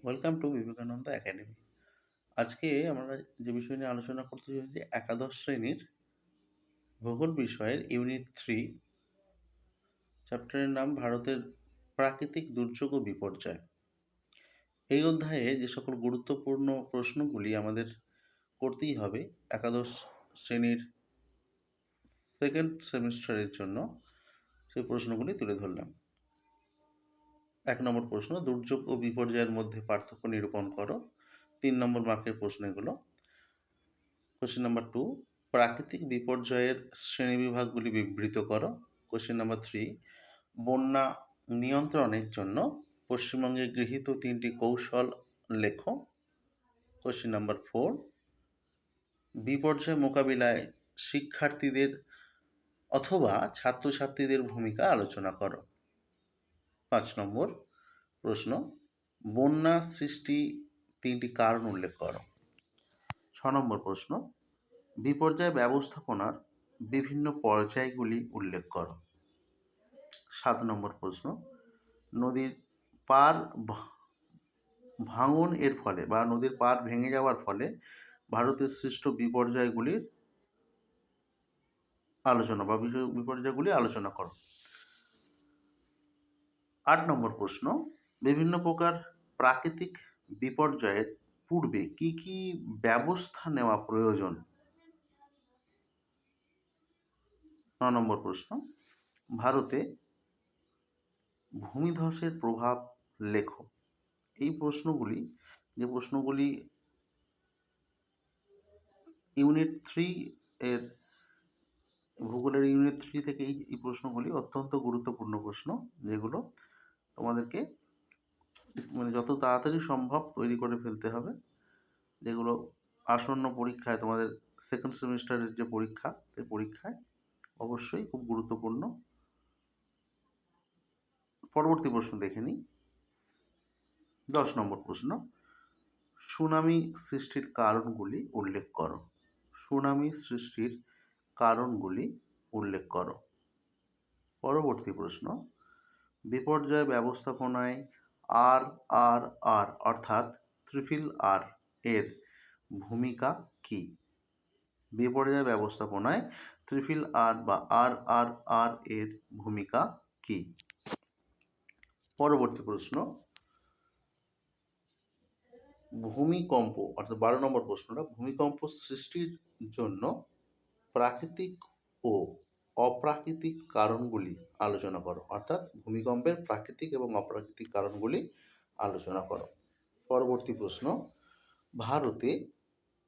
Welcome to Vivekananda academy. আজকে আমরা যে বিষয় নিয়ে আলোচনা করতে চলেছি একাদশ শ্রেণীর ভূগোল বিষয়ের ইউনিট 3 চ্যাপ্টারের নাম ভারতের প্রাকৃতিক দুর্যোগ ও বিপর্যয়। এই অধ্যায়ে যে সকল গুরুত্বপূর্ণ প্রশ্নগুলি আমাদের করতেই হবে একাদশ শ্রেণীর সেকেন্ড সেমিস্টারের জন্য, সেই প্রশ্নগুলি তুলে ধরলাম। 1 নম্বর প্রশ্ন, দুর্যোগ ও বিপর্যয়ের মধ্যে পার্থক্য নিরূপণ করো। 3 নম্বর মার্কের প্রশ্ন এগুলো। কোশ্চেন নাম্বার 2, প্রাকৃতিক বিপর্যয়ের শ্রেণীবিভাগগুলি বিবৃত করো। কোশ্চেন নাম্বার 3, বন্যা নিয়ন্ত্রণের জন্য পশ্চিমবঙ্গে গৃহীত 3টি কৌশল লেখো। কোশ্চেন নাম্বার 4, বিপর্যয় মোকাবিলায় শিক্ষার্থীদের অথবা ছাত্রছাত্রীদের ভূমিকা আলোচনা করো। 5 নম্বর প্রশ্ন, বন্যা সৃষ্টি 3টি কারণ উল্লেখ করো। 6 নম্বর প্রশ্ন, বিপর্যয় ব্যবস্থাপনার বিভিন্ন পর্যায়গুলি উল্লেখ করো। 7 নম্বর প্রশ্ন, নদীর পার ভাঙন এর ফলে বা নদীর পার ভেঙে যাওয়ার ফলে ভারতের সৃষ্ট বিপর্যয়গুলির আলোচনা বা বিপর্যয়গুলি আলোচনা করো। 8 নম্বর প্রশ্ন, বিভিন্ন প্রকার প্রাকৃতিক বিপর্যয়ের পূর্বে কি কি ব্যবস্থা নেওয়া প্রয়োজন। 9 নম্বর প্রশ্ন, ভারতে ভূমিধসের প্রভাব লেখো। এই প্রশ্নগুলি ইউনিট 3 এর ভূগোলের ইউনিট 3 থেকে এই প্রশ্নগুলি অত্যন্ত গুরুত্বপূর্ণ প্রশ্ন, যেগুলো তোমাদেরকে যত তাড়াতাড়ি সম্ভব তৈরি করে ফেলতে হবে, যেগুলো আসন্ন পরীক্ষায় তোমাদের সেকেন্ড সেমিস্টারের যে পরীক্ষা, সেই পরীক্ষায় অবশ্যই খুব গুরুত্বপূর্ণ। পরবর্তী প্রশ্ন দেখে নিই। 10 নম্বর প্রশ্ন, সুনামি সৃষ্টির কারণগুলি উল্লেখ করো। সুনামি সৃষ্টির কারণগুলি উল্লেখ করো। পরবর্তী প্রশ্ন, বিপর্যয় ব্যবস্থাপনায় আর আর আর অর্থাৎ ট্রিপল আর এর ভূমিকা কি। বিপর্যয় ব্যবস্থাপনায় ট্রিপল আর বা আর আর আর এর ভূমিকা কি। পরবর্তী প্রশ্ন, ভূমিকম্প অর্থাৎ 12 নম্বর প্রশ্নটা, ভূমিকম্প সৃষ্টির জন্য প্রাকৃতিক ও অপ্রাকৃতিক কারণগুলি আলোচনা করো। অর্থাৎ ভূমিকম্পের প্রাকৃতিক এবং অপ্রাকৃতিক কারণগুলি আলোচনা করো। পরবর্তী প্রশ্ন, ভারতে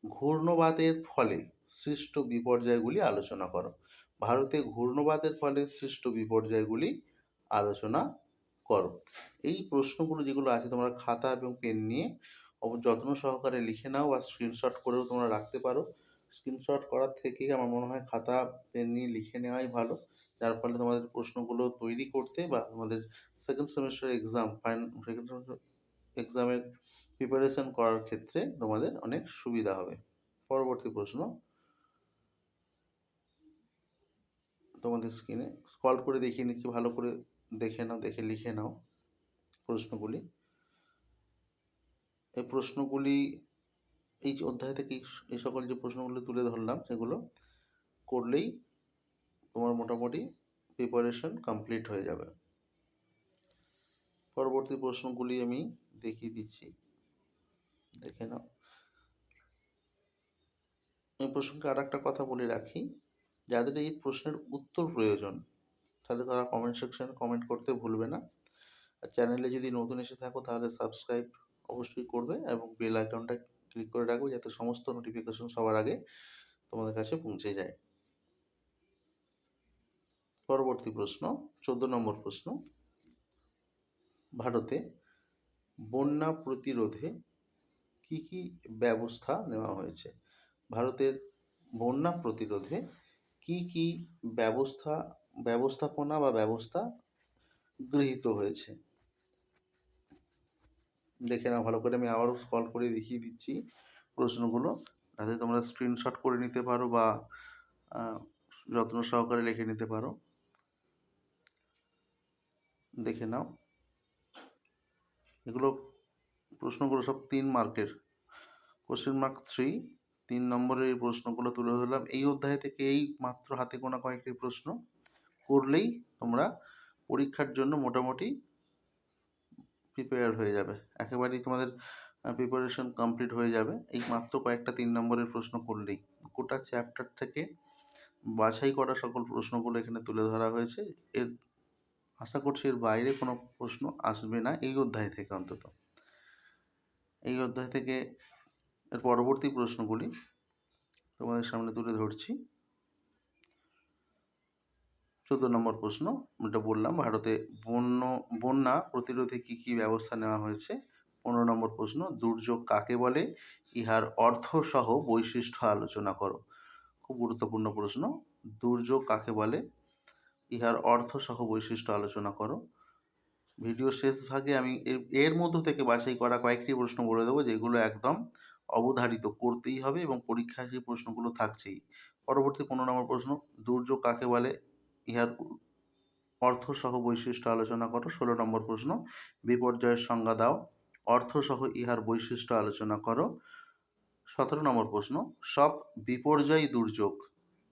ঘূর্ণবাতের ফলে সৃষ্ট বিপর্যয়গুলি আলোচনা করো। ভারতে ঘূর্ণবাতের ফলে সৃষ্ট বিপর্যয়গুলি আলোচনা করো। এই প্রশ্নগুলো যেগুলো আছে তোমরা খাতা এবং পেন নিয়ে যত্ন সহকারে লিখে নাও বা স্ক্রিনশট করেও তোমরা রাখতে পারো। স্ক্রিনশট করার থেকে আমার মনে হয় খাতা পেন নিয়ে লিখে নেওয়াই ভালো, যার ফলে তোমাদের প্রশ্নগুলো তৈরি করতে বা তোমাদের সেকেন্ড সেমিস্টার এক্সামের প্রিপারেশন করার ক্ষেত্রে তোমাদের অনেক সুবিধা হবে। পরবর্তী প্রশ্ন, তোমাদের স্ক্রিনে স্ক্রল করে দেখিয়ে নিচ্ছি, ভালো করে দেখে নাও, দেখে লিখে নাও প্রশ্নগুলি। এই প্রশ্নগুলি এই অধ্যায় থেকে এই সকল যে প্রশ্নগুলো তুলে ধরলাম সেগুলো করলেই তোমার মোটামুটি প্রিপারেশন কমপ্লিট হয়ে যাবে। পরবর্তী প্রশ্নগুলি আমি দেখিয়ে দিচ্ছি, দেখে নাও। এই প্রসঙ্গে আর একটা কথা বলে রাখি, যাদের এই প্রশ্নের উত্তর প্রয়োজন তাহলে তারা কমেন্ট সেকশনে কমেন্ট করতে ভুলবে না। আর চ্যানেলে যদি নতুন এসে থাকো তাহলে সাবস্ক্রাইব অবশ্যই করবে এবং বেল আইকনটা ক্লিক করে রাখবে, যাতে সমস্ত নোটিফিকেশন সবার আগে তোমাদের কাছে পৌঁছে যায়। পরবর্তী প্রশ্ন, 14 নম্বর প্রশ্ন, ভারতে বন্যা প্রতিরোধে কি কি ব্যবস্থা নেওয়া হয়েছে। ভারতের বন্যা প্রতিরোধে কি কি ব্যবস্থাপনা বা ব্যবস্থা গৃহীত হয়েছে। দেখে নাও ভালো করে, আমি আবারও স্ক্রল করে দেখিয়ে দিচ্ছি প্রশ্নগুলো, যাতে তোমরা স্ক্রিনশট করে নিতে পারো বা যত্ন সহকারে লিখে নিতে পারো। দেখে নাও, এগুলো প্রশ্নগুলো সব 3 মার্কের, কোশ্চেন মার্ক 3, 3 নম্বরের এই প্রশ্নগুলো তুলে ধরলাম। এই অধ্যায় থেকে এই মাত্র হাতে গোনা কয়েকটি প্রশ্ন করলেই তোমরা পরীক্ষার জন্য মোটামুটি প্রিপেয়ার হয়ে যাবে, একেবারেই তোমাদের প্রিপারেশন কমপ্লিট হয়ে যাবে এই মাত্র কয়েকটা 3 নম্বরের প্রশ্ন করলেই। গোটা চ্যাপ্টার থেকে বাছাই করা সকল প্রশ্নগুলো এখানে তুলে ধরা হয়েছে। এর আশা করছি এর বাইরে কোনো প্রশ্ন আসবে না এই অধ্যায় থেকে, অন্তত এই অধ্যায় থেকে এর পরবর্তী প্রশ্নগুলি তোমাদের সামনে তুলে ধরছি। 14 নম্বর প্রশ্ন, এটা বললাম ভারতে বন্যা প্রতিরোধে কি কি ব্যবস্থা নেওয়া হয়েছে। 15 নম্বর প্রশ্ন, দুর্যোগ কাকে বলে, ইহার অর্থ সহ বৈশিষ্ট্য আলোচনা করো। খুব গুরুত্বপূর্ণ প্রশ্ন, দুর্যোগ কাকে বলে, ইহার অর্থ সহ বৈশিষ্ট্য আলোচনা করো। ভিডিও শেষ ভাগে আমি এর মধ্য থেকে বাছাই করা কয়েকটি প্রশ্ন বলে দেবো যেগুলো একদম অবধারিত করতেই হবে এবং পরীক্ষায় সেই প্রশ্নগুলো থাকছেই। পরবর্তী 15 নম্বর প্রশ্ন, দুর্যোগ কাকে বলে, ইহার অর্থ সহ বৈশিষ্ট্য আলোচনা করো। 16 নম্বর প্রশ্ন, বিপর্যয়ের সংজ্ঞা দাও, অর্থ সহ ইহার বৈশিষ্ট্য আলোচনা করো। 17 নম্বর প্রশ্ন, সব বিপর্যয় দুর্যোগ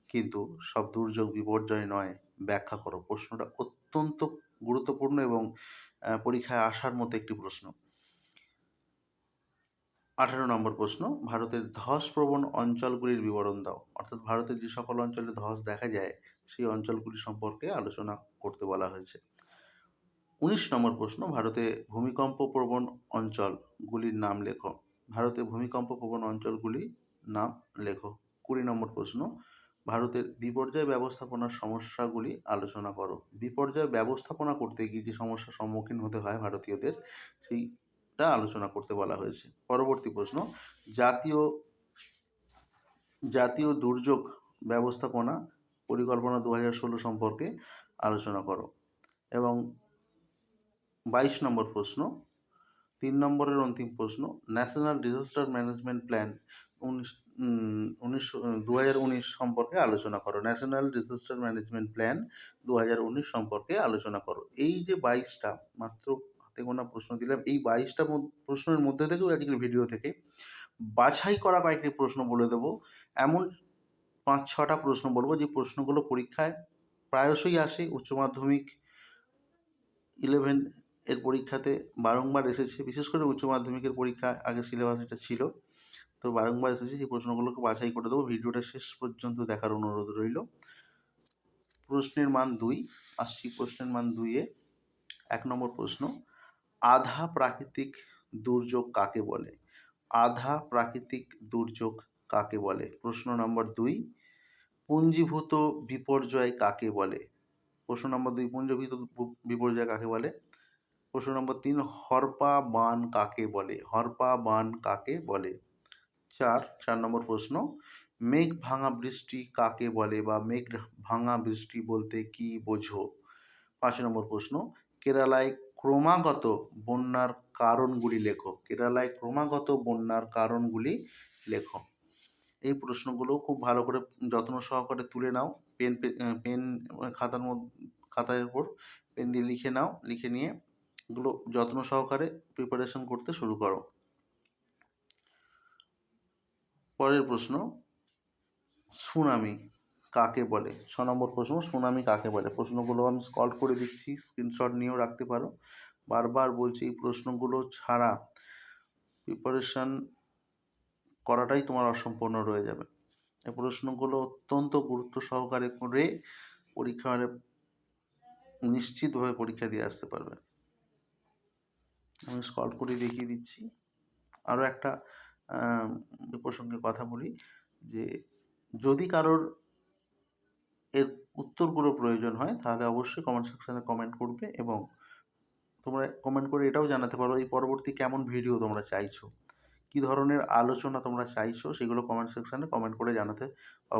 কিন্তু সব দুর্যোগ বিপর্যয় নয়, ব্যাখ্যা করো। প্রশ্নটা অত্যন্ত গুরুত্বপূর্ণ এবং পরীক্ষায় আসার মতো একটি প্রশ্ন। 18 নম্বর প্রশ্ন, ভারতের ধসপ্রবণ অঞ্চলগুলির বিবরণ দাও। অর্থাৎ ভারতের যে সকল অঞ্চলে ধস দেখা যায় সেই অঞ্চলগুলি সম্পর্কে আলোচনা করতে বলা হয়েছে। 19 নম্বর প্রশ্ন, ভারতে ভূমিকম্প প্রবণ অঞ্চলগুলির নাম লেখো। ভারতে ভূমিকম্প প্রবণ অঞ্চলগুলির নাম লেখো। 20 নম্বর প্রশ্ন, ভারতের বিপর্যয় ব্যবস্থাপনার সমস্যাগুলি আলোচনা করো। বিপর্যয় ব্যবস্থাপনা করতে গিয়ে যে সমস্যার সম্মুখীন হতে হয় ভারতীয়দের, সেইটা আলোচনা করতে বলা হয়েছে। পরবর্তী প্রশ্ন, জাতীয় দুর্যোগ ব্যবস্থাপনা পরিকল্পনা 2016 সম্পর্কে আলোচনা করো। এবং 22 নম্বর প্রশ্ন, 3 নম্বরের অন্তিম প্রশ্ন, ন্যাশনাল ডিজাস্টার ম্যানেজমেন্ট প্ল্যান 2019 সম্পর্কে আলোচনা করো। ন্যাশনাল ডিজাস্টার ম্যানেজমেন্ট প্ল্যান 2019 সম্পর্কে আলোচনা করো। এই যে 22টা মাত্র হাতে গোনা প্রশ্ন দিলাম, এই 22টা প্রশ্নের মধ্যে থেকেও আজকের ভিডিও থেকে বাছাই করা কয়েকটি প্রশ্ন বলে দেবো। এমন 5-6টা প্রশ্ন বলবো যে প্রশ্নগুলো পরীক্ষায় প্রায়শই আসে। উচ্চ মাধ্যমিক 11 এর পরীক্ষাতে বারংবার এসেছে, বিশেষ করে উচ্চ মাধ্যমিকের পরীক্ষা আগে সিলেবাস এটা ছিল, তো বারংবার এসেছে। সেই প্রশ্নগুলোকে বাছাই করে দেবো, ভিডিওটা শেষ পর্যন্ত দেখার অনুরোধ রইল। প্রশ্নের মান 2, আসছি প্রশ্নের মান 2-এ। 1 নম্বর প্রশ্ন, আধা প্রাকৃতিক দুর্যোগ কাকে বলে। আধা প্রাকৃতিক দুর্যোগ কাকে বলে। প্রশ্ন নম্বর 2, পুঞ্জীভূত বিপর্যয় কাকে বলে। প্রশ্ন নম্বর 2, পুঞ্জীভূত বিপর্যয় কাকে বলে। প্রশ্ন নম্বর 3, হরপা বান কাকে বলে। হরপা বান কাকে বলে। 4 নম্বর প্রশ্ন, মেঘ ভাঙা বৃষ্টি কাকে বলে বা মেঘ ভাঙা বৃষ্টি বলতে কি বোঝো। 5 নম্বর প্রশ্ন, কেরালায় ক্রমাগত বন্যার কারণগুলি লেখো। কেরালায় ক্রমাগত বন্যার কারণগুলি লেখো। এই প্রশ্নগুলো খুব ভালো করে যত্ন সহকারে তুলে নাও, পেন খাতার উপর পেন দিয়ে লিখে নাও, লিখে নিয়ে এগুলো যত্ন সহকারে প্রিপারেশন করতে শুরু করো। পরের প্রশ্ন, সুনামি কাকে বলে। 6 নম্বর প্রশ্ন, সুনামি কাকে বলে। প্রশ্নগুলো আমি স্ক্রল করে দিচ্ছি, স্ক্রিনশট নিয়েও রাখতে পারো। বারবার বলছি এই প্রশ্নগুলো ছাড়া প্রিপারেশন করাটাই তোমার অসম্পূর্ণ রয়ে যাবে। এই প্রশ্নগুলো অত্যন্ত গুরুত্ব সহকারে করে পরীক্ষা নিশ্চিতভাবে পরীক্ষা দিয়ে আসতে পারবে। আমি স্ক্রল করে দেখিয়ে দিচ্ছি। আরও একটা প্রসঙ্গে কথা বলি যে যদি কারোর এর উত্তরগুলো প্রয়োজন হয় তাহলে অবশ্যই কমেন্ট সেকশানে কমেন্ট করবে এবং তোমরা কমেন্ট করে এটাও জানাতে পারো এই পরবর্তী কেমন ভিডিও তোমরা চাইছো, কী ধরনের আলোচনা তোমরা চাইছো, সেগুলো কমেন্ট সেকশানে কমেন্ট করে জানাতে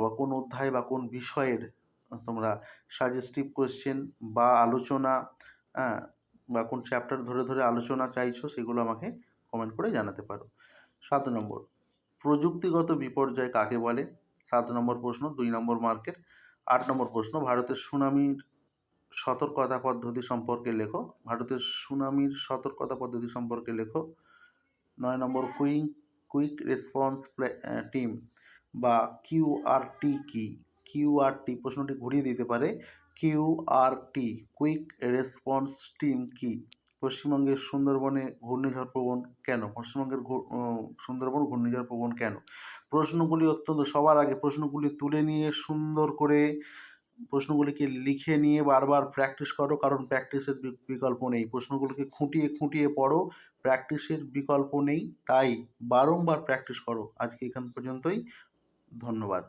বা কোন অধ্যায় বা কোন বিষয়ের তোমরা সাজেস্টিভ কোয়েশ্চেন বা আলোচনা বা কোন চ্যাপ্টার ধরে ধরে আলোচনা চাইছো সেগুলো আমাকে কমেন্ট করে জানাতে পারো। 7 নম্বর, প্রযুক্তিগত বিপর্যয় কাকে বলে। 7 নম্বর প্রশ্ন, 2 নম্বর মার্কের। 8 নম্বর প্রশ্ন, ভারতের সুনামির সতর্কতা পদ্ধতি সম্পর্কে লেখো। ভারতের সুনামির সতর্কতা পদ্ধতি সম্পর্কে লেখো। 9 নম্বর কুইক রেসপন্স টিম বা কিউআরটি কি? কিউআরটি প্রশ্নটি ঘুরিয়ে দিতে পারে, কিউআরটি কুইক রেসপন্স টিম কি? পশ্চিমবঙ্গের সুন্দরবনে ঘূর্ণিঝড় প্রবণ কেন? পশ্চিমবঙ্গের সুন্দরবন ঘূর্ণিঝড় প্রবণ কেন? প্রশ্নগুলি অত্যন্ত, সবার আগে প্রশ্নগুলি তুলে নিয়ে সুন্দর করে প্রশ্নগুলিকে লিখে নিয়ে বারবার প্র্যাকটিস করো, কারণ প্র্যাকটিসের বিকল্প নেই। প্রশ্নগুলিকে খুঁটিয়ে খুঁটিয়ে পড়ো, প্র্যাকটিসের বিকল্প নেই, তাই বারংবার প্র্যাকটিস করো। আজকে এখান পর্যন্তই, ধন্যবাদ।